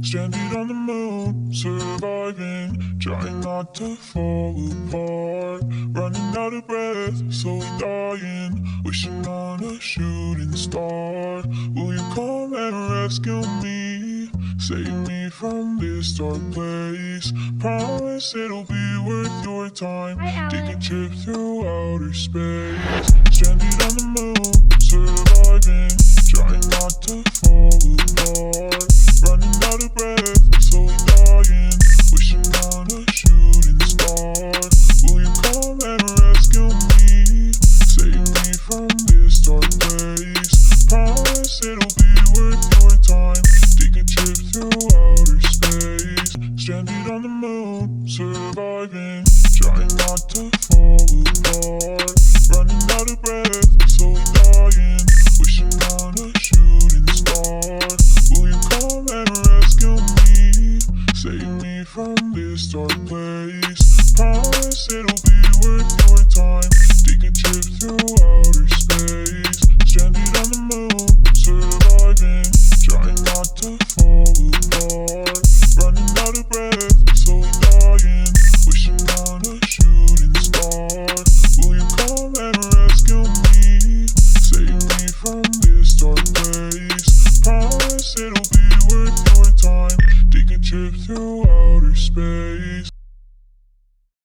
Stranded on the moon, surviving, trying not to fall apart. Running out of breath, slowly dying, wishing on a shooting star. Will you come and rescue me? Save me from this dark place. Promise it'll be worth your time. Take a trip through outer space. Stranded on the moon, surviving, trying not to fall apart. Running out of breath, slowly dying, wishing on a shooting star. Will you come and rescue me? Save me from this dark place. Promise it'll be worth your time. Take a trip through outer space. Stranded on the moon, surviving, trying not to fall apart. Running out of breath, slowly dying, wishing on a shooting star. Will you come and rescue me? Save me from this dark place.